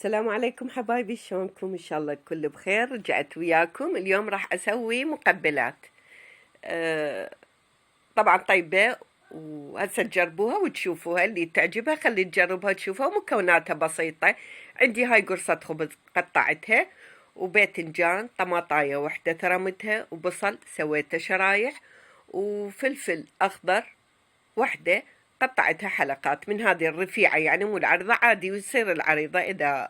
السلام عليكم حبايبي، شلونكم؟ ان شاء الله الكل بخير. رجعت وياكم اليوم راح اسوي مقبلات. طبعا طيبة، وهسه تجربوها وتشوفوها. اللي تعجبها خلي تجربها تشوفها. ومكوناتها بسيطة. عندي هاي قرصة خبز قطعتها، وباذنجان، طماطاية وحدة ثرمتها، وبصل سويته شرايح، وفلفل اخضر وحدة قطعتها حلقات من هذه الرفيعة، يعني مو العرضة، عادي ويصير العريضة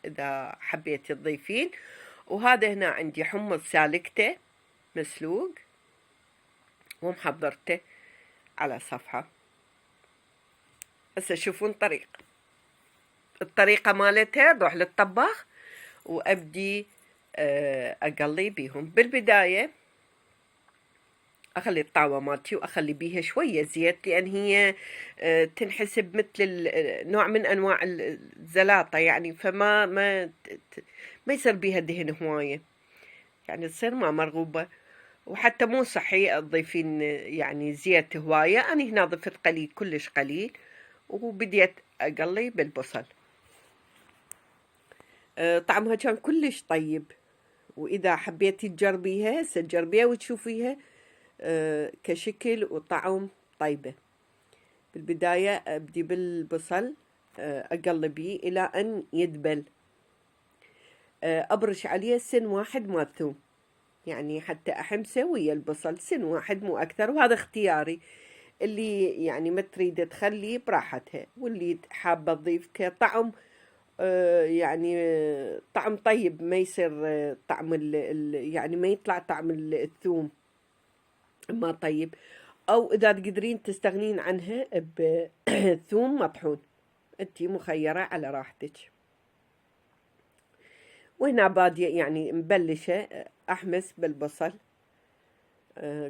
إذا حبيتي تضيفين. وهذا هنا عندي حمص سالكته مسلوق ومحضرته على صفحة. هسه شوفون الطريقة مالتها. نروح للطباخ وأبدي أقلي بيهم. بالبداية أخلي الطاوة مالتي وأخلي بيها شوية زيت، لأن هي تنحسب مثل نوع من أنواع الزلاطة، يعني فما ما يصير بيها دهن هواية، يعني تصير ما مرغوبة، وحتى مو صحي تضيفين يعني زيت هواية. أنا هنا ضفت قليل، كلش قليل، وبديت أقلي بالبصل. طعمها كان كلش طيب، وإذا حبيتي تجربيها تجربيها وتشوفيها كشكل وطعم طيبة. بالبداية أبدي بالبصل، أقلبيه إلى أن يدبل. أبرش عليه سن واحد مال ثوم، يعني حتى أحمسه ويا البصل سن واحد مو أكثر، وهذا اختياري. اللي يعني ما تريد تخليه براحتها، واللي حابة تضيف كطعم يعني طعم طيب، ما يصير طعم يعني ما يطلع طعم الثوم ما طيب. او اذا تقدرين تستغنين عنها بثوم مطحون، انتي مخيرة على راحتك. وهنا بادية يعني مبلشة احمس بالبصل.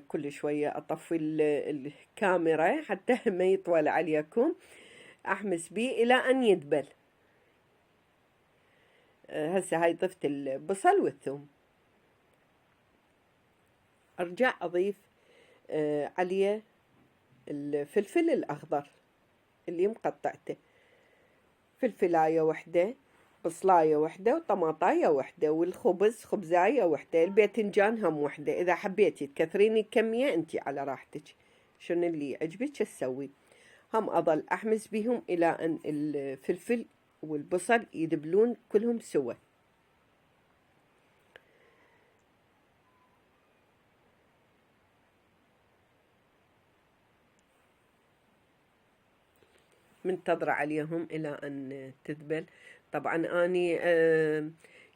كل شوية اطفي الكاميرا حتى ما يطول عليكم. احمس بيه الى ان يدبل. هسه هاي ضفت البصل والثوم. ارجع اضيف عليه الفلفل الاخضر اللي مقطعته، فلفلاية وحدة، بصلاية وحدة، وطماطاية وحدة، والخبز خبزاية وحدة، الباذنجان هم وحدة. إذا حبيتي تكثرين الكمية أنتي على راحتك، شنو اللي يعجبك تسوي. هم أظل أحمس بهم إلى أن الفلفل والبصل يدبلون كلهم سوا. منتظرة عليهم إلى أن تذبل. طبعا أني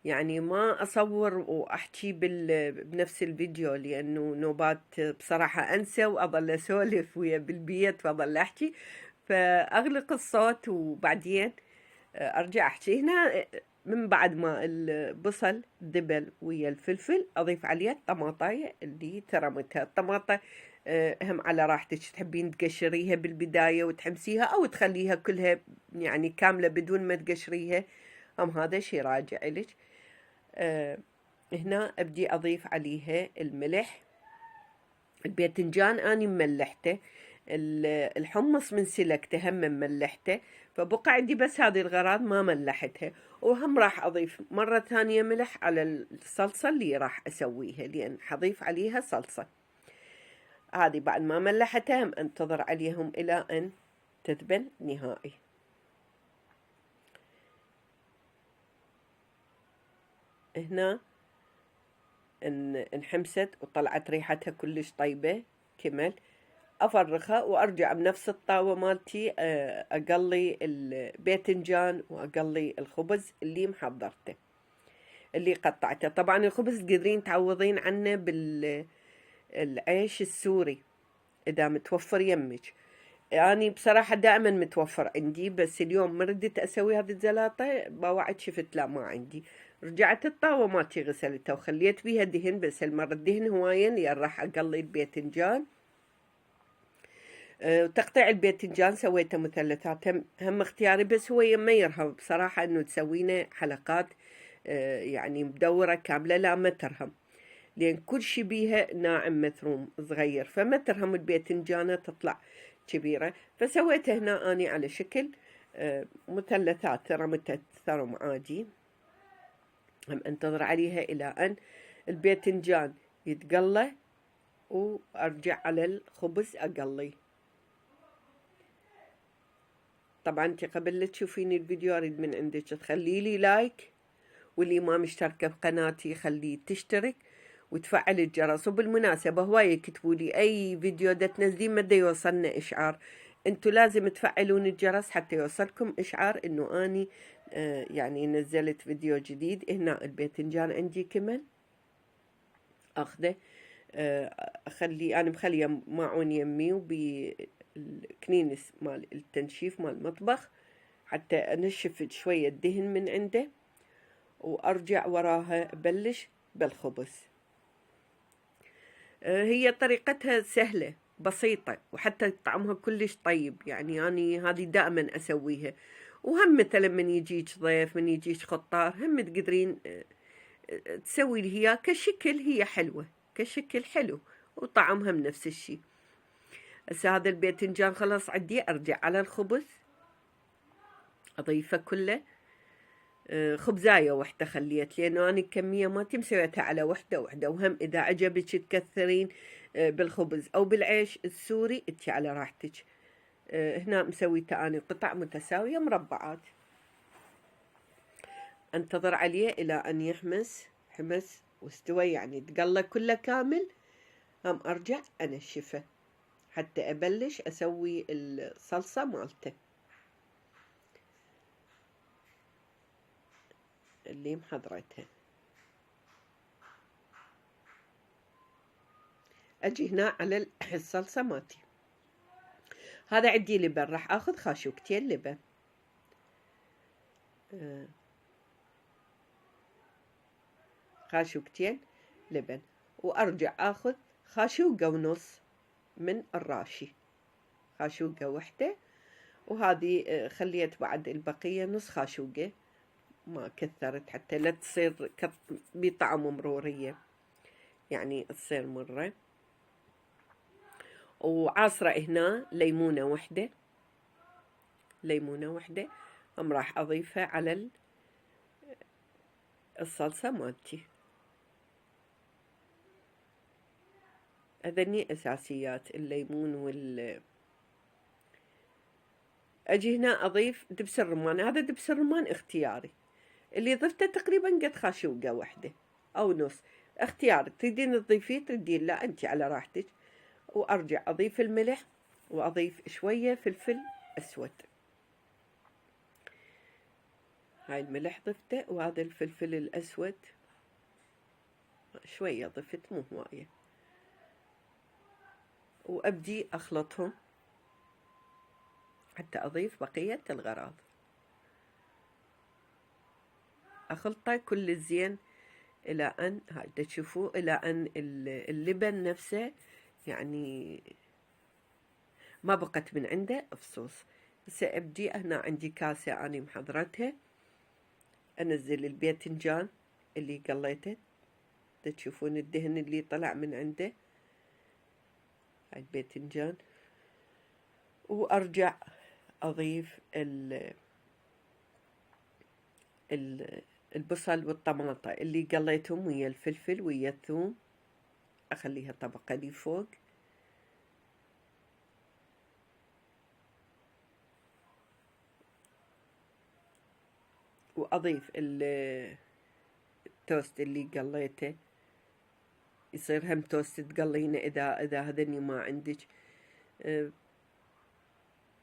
يعني ما أصور وأحكي بنفس الفيديو، لأنه نوبات بصراحة أنسى وأظل أسولف ويا بالبيت وأظل أحكي، فأغلق الصوت وبعدين أرجع أحكي. هنا من بعد ما البصل ذبل ويا الفلفل أضيف عليه الطماطاية اللي ترمتها. الطماطة هم على راحتك، تحبين تقشريها بالبداية وتحمسيها، أو تخليها كلها يعني كاملة بدون ما تقشريها، هم هذا شي راجع لك. هنا أبدي أضيف عليها الملح. الباذنجان أني مملحته، الحمص من سلكته هم مملحته، فبقى عندي بس هذه الغراض ما ملحتها. وهم راح أضيف مرة ثانية ملح على الصلصة اللي راح أسويها، لأن حضيف عليها صلصة. هذه بعد ما ملحتها هم انتظر عليهم إلى أن تذبل نهائي. هنا انحمست وطلعت ريحتها كلش طيبة كمل. أفرخها وأرجع بنفس الطاوة مالتي أقلي الباذنجان وأقلي الخبز اللي محضرته اللي قطعته. طبعا الخبز تقدرين تعوضين عنه بالعيش السوري إذا متوفر يمك. يعني بصراحة دائما متوفر عندي، بس اليوم ما ردت أسوي هذه الزلاطة، بوعد شفت لا ما عندي. رجعت الطاوة مالتي غسلتها وخليت بيها دهن، بس هالمرة الدهن هواين لأن راح أقلي الباذنجان. وتقطيع الباذنجان سويته مثلثات هم اختياري، بس هو ما يرهم بصراحة انه تسوينه حلقات يعني مدورة كاملة، لا ما ترهم، لان كل شي بيها ناعم مثروم صغير، فما ترهم الباذنجانة تطلع كبيرة. فسويته هنا اني على شكل مثلثات، رمتة ثرم عادي هم انتظر عليها إلى أن الباذنجان يتقلى، وأرجع على الخبز أقلي. طبعا انت قبل لا تشوفين الفيديو أريد من عندك تخلي لي لايك، واللي ما مشتركة بقناتي خليه تشترك وتفعل الجرس. وبالمناسبة هواية يكتبوا لي أي فيديو دا تنزلين ما دا يوصلنا إشعار، انتو لازم تفعلون الجرس حتى يوصلكم إشعار إنه أني يعني نزلت فيديو جديد. هنا الباذنجان عندي كمل أخذه، أخلي أنا مخليه ماعون يمي وبالكنينس مال التنشيف مال المطبخ حتى أنشف شوية دهن من عنده، وأرجع وراها أبلش بالخبز. هي طريقتها سهلة بسيطة، وحتى طعمها كلش طيب، يعني أنا هذه دائما أسويها. وهم مثلا من يجيك ضيف، من يجيك خطار، هم تقدرين تسوي لي هي كشكل، هي حلوة كشكل حلو، وطعمها من نفس الشي. هسه هذا الباذنجان خلاص عندي، أرجع على الخبز أضيفه كله. خبزاية وحدة خليت، لأنه أنا الكمية مالتي مسويتها على وحدة وحدة. وهم إذا عجبك تكثرين بالخبز أو بالعيش السوري انتي على راحتك. هنا مسويته أنا قطع متساوية مربعات. انتظر عليه إلى أن حمس واستوى، يعني تقلى كله كامل. هم أرجع أنشفه حتى أبلش أسوي الصلصة مالته اللي محضرتها. أجي هنا على الصلصة مالتي. هذا عندي لبن، راح آخذ خاشوقتين لبن، خاشوقتين لبن، وأرجع آخذ خاشوقة ونص من الراشي، خاشوقة وحدة. وهذه خليت بعد البقية نص خاشوقة، ما كثرت حتى لا تصير بطعم مرورية، يعني تصير مرة. وعاصرة هنا ليمونة وحدة، ليمونة وحدة هم راح أضيفها على الصلصة مالتي. هذني أساسيات الليمون أجي هنا أضيف دبس الرمان. هذا دبس الرمان اختياري، اللي ضفته تقريبا قد خاشوقة وحدة أو نص، اختياري، تريدين تضيفيه تريدين لا، أنت على راحتك. وأرجع أضيف الملح، وأضيف شوية فلفل أسود. هاي الملح ضفته، وهذا الفلفل الأسود شوية ضفت مو هواية. وأبدي أخلطهم حتى أضيف بقية الغراض، أخلطه كل زين إلى أن هاي تشوفوا إلى أن اللبن نفسه يعني ما بقت من عنده فصوص. هسه أبدي هنا عندي كاسة أنا محضرتها، أنزل الباذنجان اللي قليته، تشوفون الدهن اللي طلع من عنده، هاي الباذنجان. وأرجع أضيف البصل والطماطة اللي قليتهم ويا الفلفل ويا الثوم، أخليها طبقة لي فوق. وأضيف التوست اللي قليته، يصير هم توست تقلينه إذا هذني ما عندك،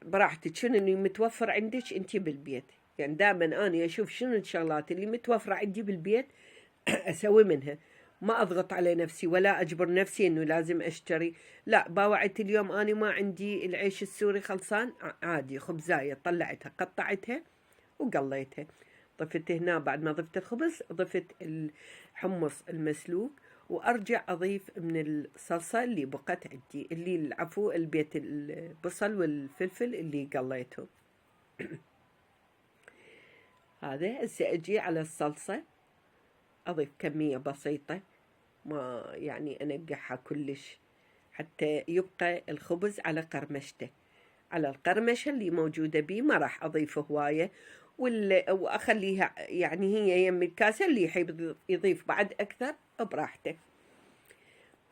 براحتك. شنو اللي متوفر عندك انتي بالبيت، يعني دائما أنا أشوف شنو الشغلات اللي متوفرة عندي بالبيت أسوي منها، ما أضغط على نفسي ولا أجبر نفسي إنه لازم أشتري. لا، باوعت اليوم أنا ما عندي العيش السوري خلصان، عادي خبزاية طلعتها قطعتها وقليتها. ضفت هنا بعد ما ضفت الخبز ضفت الحمص المسلوق، وأرجع أضيف من الصلصة اللي بقت عندي، اللي عفوا البيت البصل والفلفل اللي قليتهم. هذا هسه أجي على الصلصة أضيف كمية بسيطة، ما يعني أنقعها كلش، حتى يبقى الخبز على قرمشته، على القرمشة اللي موجودة بيه، ما راح أضيف هواية. وأخليها يعني هي يم الكاسة، اللي يحب يضيف بعد أكثر براحته.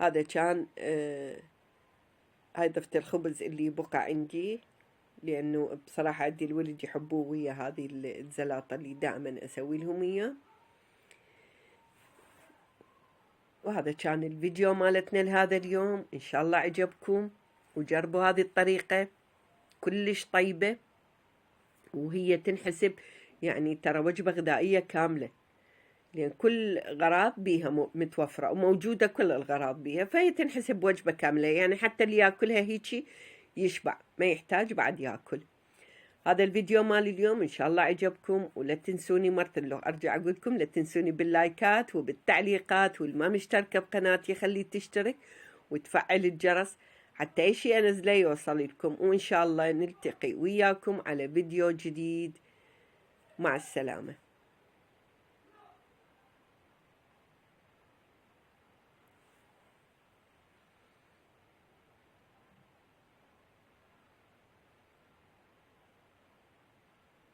هذا كان هاي ضفت الخبز اللي بقى عندي، لأنه بصراحة عندي الولد يحبوه ويا هذه الزلاطة اللي دائما أسوي لهم إياه. وهذا كان الفيديو مالتنا لهذا اليوم، إن شاء الله عجبكم، وجربوا هذه الطريقة كلش طيبة، وهي تنحسب يعني ترى وجبة غذائية كاملة، لأن كل غراض بيها متوفرة وموجودة كل الغراض بيها، فهي تنحسب وجبة كاملة، يعني حتى اللي ياكلها هيجي يشبع، ما يحتاج بعد ياكل. هذا الفيديو مال اليوم إن شاء الله عجبكم، ولا تنسوني مرة لو أرجع أقول لكم لا تنسوني باللايكات وبالتعليقات، واللي ما مشتركة بقناتي خليه تشترك وتفعل الجرس حتى أي شيء أنزله يوصل لكم، وإن شاء الله نلتقي وياكم على فيديو جديد. مع السلامة.